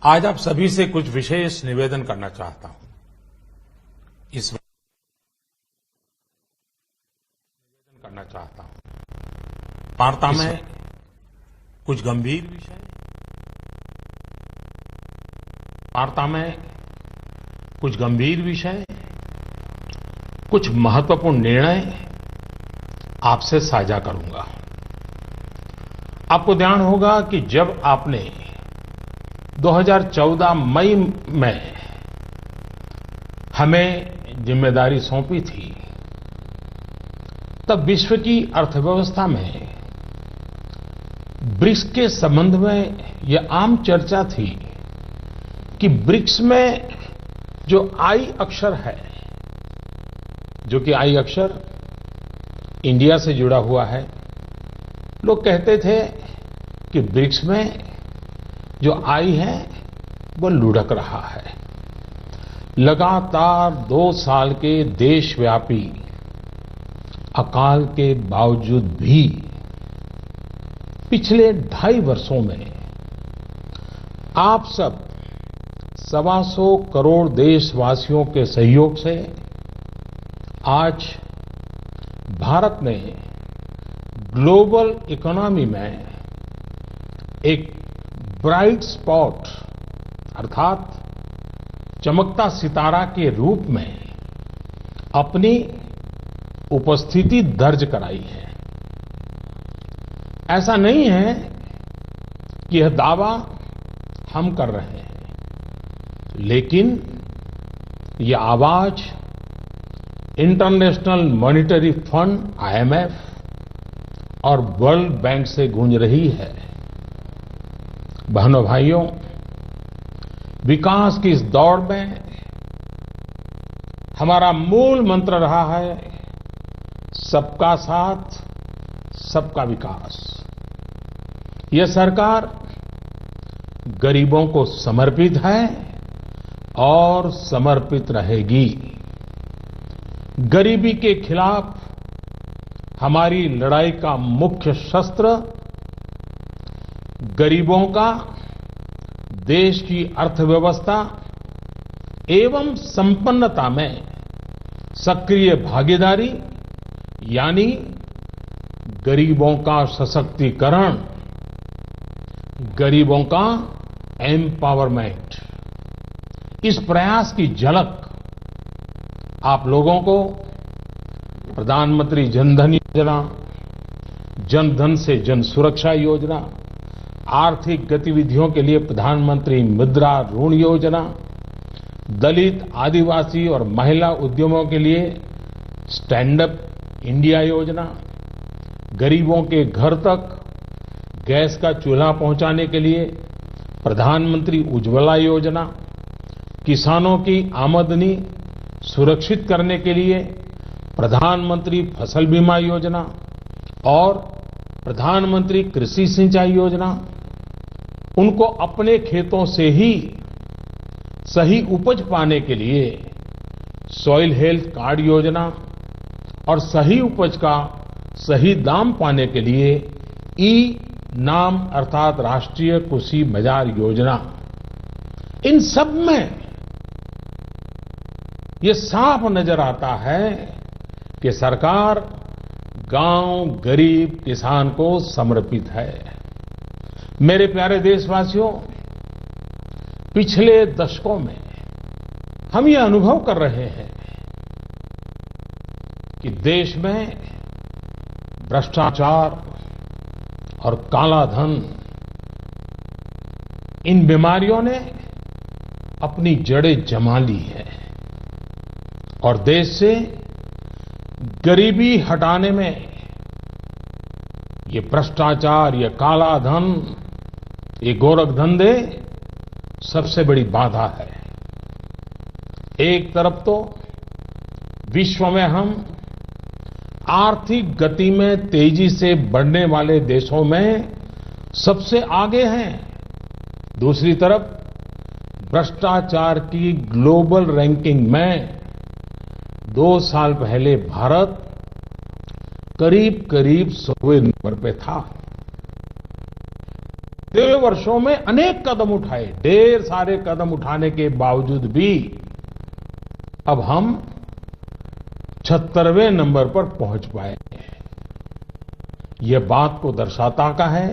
आज आप सभी से कुछ विशेष निवेदन करना चाहता हूं। इस वार्ता में कुछ गंभीर विषय, कुछ महत्वपूर्ण निर्णय आपसे साझा करूंगा। आपको ध्यान होगा कि जब आपने 2014 मई में हमें जिम्मेदारी सौंपी थी, तब विश्व की अर्थव्यवस्था में ब्रिक्स के संबंध में यह आम चर्चा थी कि ब्रिक्स में जो आई अक्षर है, जो कि आई अक्षर इंडिया से जुड़ा हुआ है, लोग कहते थे कि ब्रिक्स में जो आई है वो लुढ़क रहा है। लगातार 2 साल के देशव्यापी अकाल के बावजूद भी पिछले 2.5 वर्षों में आप सब 125 करोड़ देशवासियों के सहयोग से आज भारत ने ग्लोबल इकोनॉमी में एक ब्राइट स्पॉट अर्थात चमकता सितारा के रूप में अपनी उपस्थिति दर्ज कराई है। ऐसा नहीं है कि यह दावा हम कर रहे हैं, लेकिन यह आवाज इंटरनेशनल मॉनिटरी फंड IMF और वर्ल्ड बैंक से गूंज रही है। बहनों भाइयों, विकास की इस दौड़ में हमारा मूल मंत्र रहा है सबका साथ, सबका विकास। यह सरकार गरीबों को समर्पित है और समर्पित रहेगी। गरीबी के खिलाफ हमारी लड़ाई का मुख्य शस्त्र गरीबों का देश की अर्थव्यवस्था एवं संपन्नता में सक्रिय भागीदारी यानी गरीबों का सशक्तिकरण, गरीबों का एम्पावरमेंट, इस प्रयास की झलक आप लोगों को प्रधानमंत्री जनधन योजना, जनधन से जन सुरक्षा योजना, आर्थिक गतिविधियों के लिए प्रधानमंत्री मुद्रा ऋण योजना, दलित, आदिवासी और महिला उद्यमों के लिए स्टैंड अप इंडिया योजना, गरीबों के घर तक गैस का चूल्हा पहुंचाने के लिए प्रधानमंत्री उज्ज्वला योजना, किसानों की आमदनी सुरक्षित करने के लिए प्रधानमंत्री फसल बीमा योजना और प्रधानमंत्री कृषि सिंचाई योजना, उनको अपने खेतों से ही सही उपज पाने के लिए सॉइल हेल्थ कार्ड योजना और सही उपज का सही दाम पाने के लिए ई-नाम अर्थात राष्ट्रीय कृषि बाजार योजना। इन सब में ये साफ नजर आता है कि सरकार गांव, गरीब, किसान को समर्पित है। मेरे प्यारे देशवासियों, पिछले दशकों में हम ये अनुभव कर रहे हैं कि देश में भ्रष्टाचार और काला धन, इन बीमारियों ने अपनी जड़ें जमा ली है और देश से गरीबी हटाने में ये भ्रष्टाचार, ये काला धन, ये गोरखधंधे सबसे बड़ी बाधा है। एक तरफ तो विश्व में हम आर्थिक गति में तेजी से बढ़ने वाले देशों में सबसे आगे हैं, दूसरी तरफ भ्रष्टाचार की ग्लोबल रैंकिंग में 2 साल पहले भारत करीब करीब 100वें नंबर पे था। पिछले वर्षों में अनेक कदम उठाए, ढेर सारे कदम उठाने के बावजूद भी अब हम 76वें नंबर पर पहुंच पाए हैं। ये बात को दर्शाता का है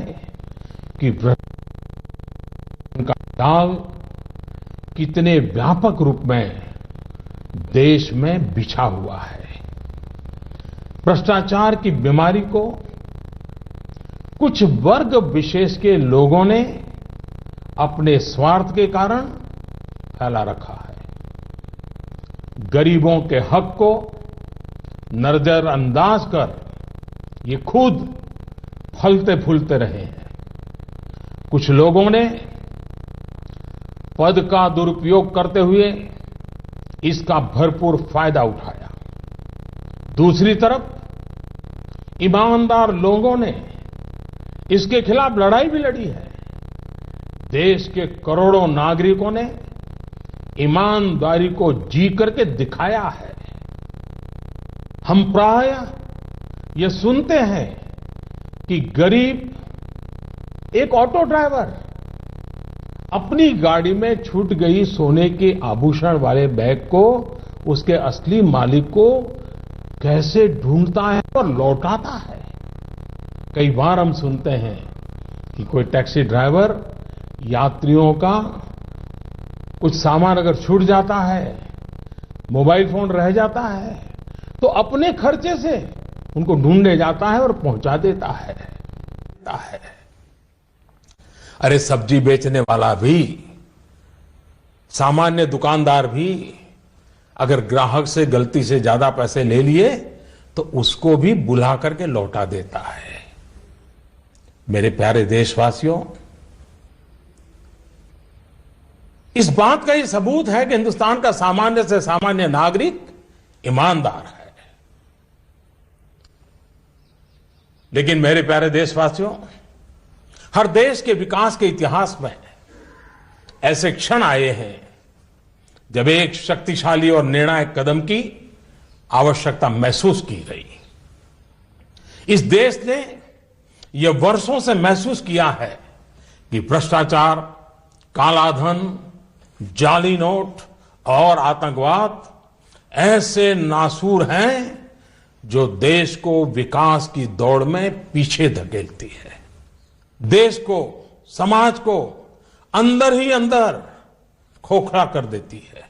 कि भ्रष्टाचार का जाल कितने व्यापक रूप में देश में बिछा हुआ है। भ्रष्टाचार की बीमारी को कुछ वर्ग विशेष के लोगों ने अपने स्वार्थ के कारण फैला रखा है। गरीबों के हक को नजरअंदाज कर ये खुद फलते फूलते रहे हैं। कुछ लोगों ने पद का दुरुपयोग करते हुए इसका भरपूर फायदा उठाया। दूसरी तरफ ईमानदार लोगों ने इसके खिलाफ लड़ाई भी लड़ी है। देश के करोड़ों नागरिकों ने ईमानदारी को जी करके दिखाया है। हम प्रायः ये सुनते हैं कि गरीब एक ऑटो ड्राइवर अपनी गाड़ी में छूट गई सोने के आभूषण वाले बैग को उसके असली मालिक को कैसे ढूंढता है और लौटाता है। कई बार हम सुनते हैं कि कोई टैक्सी ड्राइवर यात्रियों का कुछ सामान अगर छूट जाता है, मोबाइल फोन रह जाता है, तो अपने खर्चे से उनको ढूंढने जाता है और पहुंचा देता है। अरे सब्जी बेचने वाला भी, सामान्य दुकानदार भी अगर ग्राहक से गलती से ज्यादा पैसे ले लिए तो उसको भी बुला करके लौटा देता है। मेरे प्यारे देशवासियों, इस बात का ये सबूत है कि हिंदुस्तान का सामान्य से सामान्य नागरिक ईमानदार है। लेकिन मेरे प्यारे देशवासियों, हर देश के विकास के इतिहास में ऐसे क्षण आए हैं जब एक शक्तिशाली और निर्णायक कदम की आवश्यकता महसूस की गई। इस देश ने यह वर्षों से महसूस किया है कि भ्रष्टाचार, कालाधन, जाली नोट और आतंकवाद ऐसे नासूर हैं जो देश को विकास की दौड़ में पीछे धकेलती है, देश को, समाज को अंदर ही अंदर खोखला कर देती है।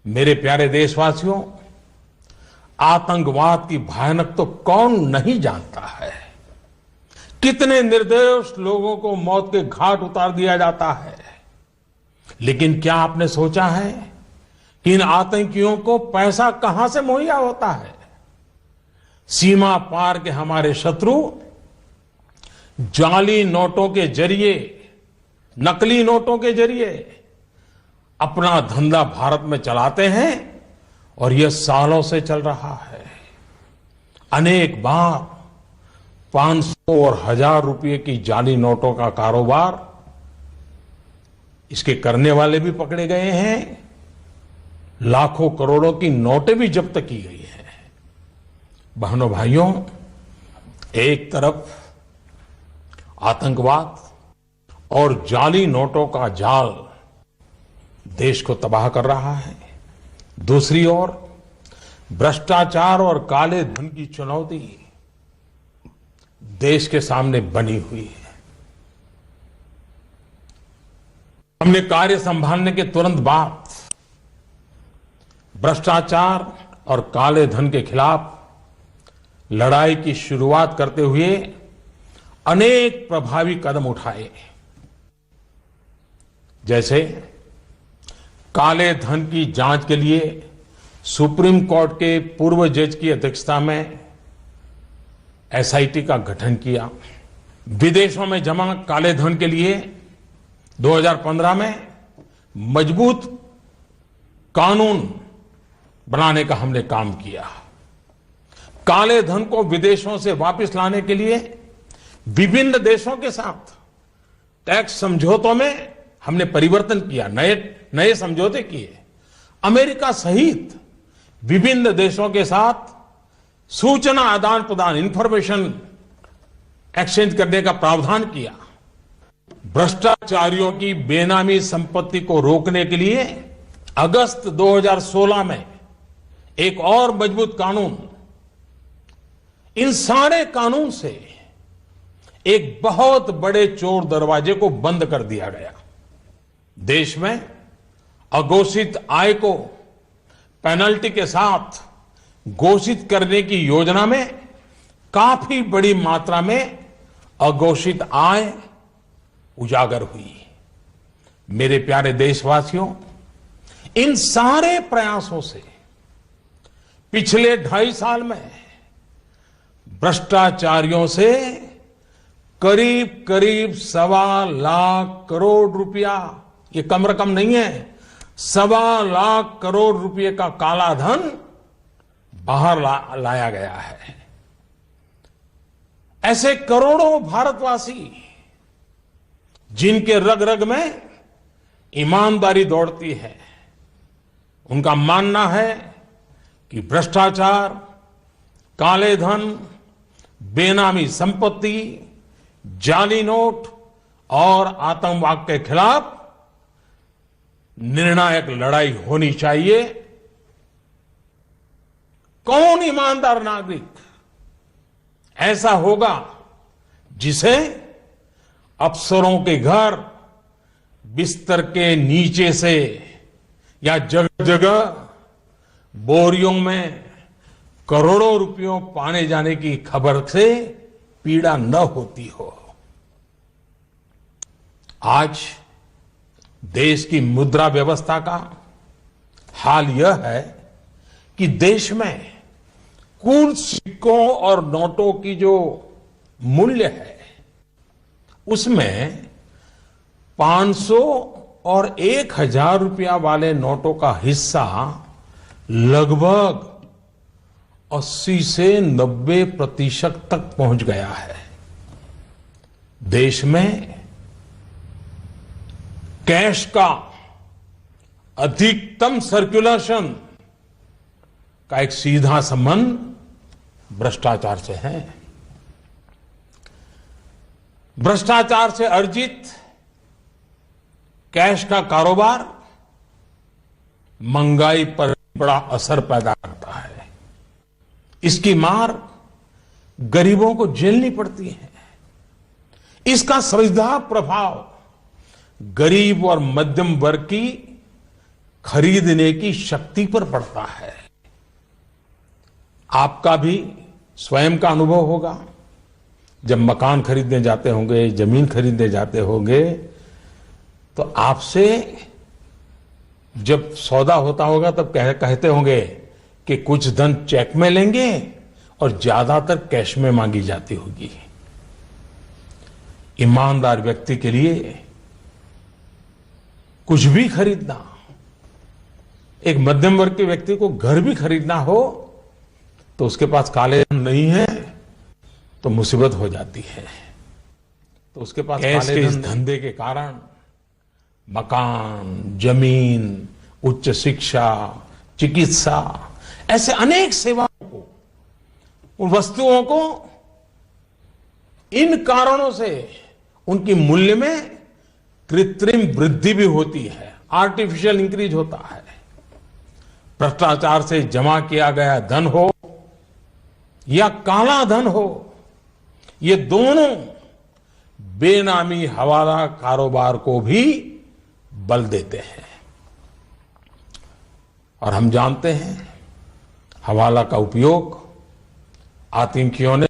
मेरे प्यारे देशवासियों, आतंकवाद की भयानक तो कौन नहीं जानता है। कितने निर्दोष लोगों को मौत के घाट उतार दिया जाता है। लेकिन क्या आपने सोचा है कि इन आतंकियों को पैसा कहां से मुहैया होता है? सीमा पार के हमारे शत्रु जाली नोटों के जरिए, नकली नोटों के जरिए अपना धंधा भारत में चलाते हैं और यह सालों से चल रहा है। अनेक बार 500 और 1000 रुपए की जाली नोटों का कारोबार इसके करने वाले भी पकड़े गए हैं। लाखों करोड़ों की नोटें भी जब्त की गई हैं। बहनों भाइयों, एक तरफ आतंकवाद और जाली नोटों का जाल देश को तबाह कर रहा है, दूसरी ओर भ्रष्टाचार और काले धन की चुनौती देश के सामने बनी हुई है। हमने कार्य संभालने के तुरंत बाद भ्रष्टाचार और काले धन के खिलाफ लड़ाई की शुरुआत करते हुए अनेक प्रभावी कदम उठाए। जैसे काले धन की जांच के लिए सुप्रीम कोर्ट के पूर्व जज की अध्यक्षता में एसआईटी का गठन किया। विदेशों में जमा काले धन के लिए 2015 में मजबूत कानून बनाने का हमने काम किया। काले धन को विदेशों से वापस लाने के लिए विभिन्न देशों के साथ टैक्स समझौतों में हमने परिवर्तन किया, नए समझौते किए। अमेरिका सहित विभिन्न देशों के साथ सूचना आदान प्रदान, इंफॉर्मेशन एक्सचेंज करने का प्रावधान किया। भ्रष्टाचारियों की बेनामी संपत्ति को रोकने के लिए अगस्त 2016 में एक और मजबूत कानून, इन सारे कानून से एक बहुत बड़े चोर दरवाजे को बंद कर दिया गया। देश में अघोषित आय को पेनल्टी के साथ घोषित करने की योजना में काफी बड़ी मात्रा में अघोषित आय उजागर हुई। मेरे प्यारे देशवासियों, इन सारे प्रयासों से पिछले 2.5 साल में भ्रष्टाचारियों से करीब करीब 1.25 लाख करोड़ रुपया, ये कम रकम नहीं है, 1.25 लाख करोड़ रुपए का काला धन बाहर लाया गया है। ऐसे करोड़ों भारतवासी जिनके रग रग में ईमानदारी दौड़ती है, उनका मानना है कि भ्रष्टाचार, काले धन, बेनामी संपत्ति, जाली नोट और आतंकवाद के खिलाफ निर्णायक लड़ाई होनी चाहिए। कौन ईमानदार नागरिक ऐसा होगा जिसे अफसरों के घर बिस्तर के नीचे से या जगह जगह बोरियों में करोड़ों रुपयों पाने जाने की खबर से पीड़ा न होती हो। आज देश की मुद्रा व्यवस्था का हाल यह है कि देश में कुल सिक्कों और नोटों की जो मूल्य है, उसमें 500 और 1000 रुपया वाले नोटों का हिस्सा लगभग 80 से 90% तक पहुंच गया है। देश में कैश का अधिकतम सर्कुलेशन का एक सीधा संबंध भ्रष्टाचार से है। भ्रष्टाचार से अर्जित कैश का कारोबार महंगाई पर बड़ा असर पैदा करता है। इसकी मार गरीबों को झेलनी पड़ती है। इसका सीधा प्रभाव गरीब और मध्यम वर्ग की खरीदने की शक्ति पर पड़ता है। आपका भी स्वयं का अनुभव होगा, जब मकान खरीदने जाते होंगे, जमीन खरीदने जाते होंगे, तो आपसे जब सौदा होता होगा तब कहते होंगे कि कुछ धन चेक में लेंगे और ज्यादातर कैश में मांगी जाती होगी। ईमानदार व्यक्ति के लिए कुछ भी खरीदना, एक मध्यम वर्ग के व्यक्ति को घर भी खरीदना हो तो उसके पास काले धन नहीं है तो मुसीबत हो जाती है। तो उसके पास कैश के इस धंधे के कारण मकान, जमीन, उच्च शिक्षा, चिकित्सा, ऐसे अनेक सेवाओं को, उन वस्तुओं को इन कारणों से उनकी मूल्य में कृत्रिम वृद्धि भी होती है, आर्टिफिशियल इंक्रीज होता है। भ्रष्टाचार से जमा किया गया धन हो या काला धन हो, ये दोनों बेनामी हवाला कारोबार को भी बल देते हैं। और हम जानते हैं हवाला का उपयोग आतंकियों ने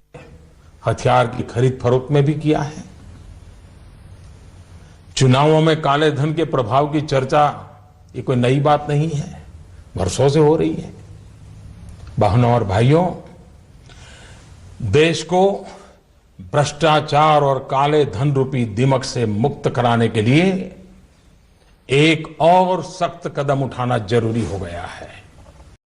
हथियार की खरीद फरोख्त में भी किया है। चुनावों में काले धन के प्रभाव की चर्चा ये कोई नई बात नहीं है, वर्षों से हो रही है। बहनों और भाइयों, देश को भ्रष्टाचार और काले धन रूपी दिमक से मुक्त कराने के लिए एक और सख्त कदम उठाना जरूरी हो गया है।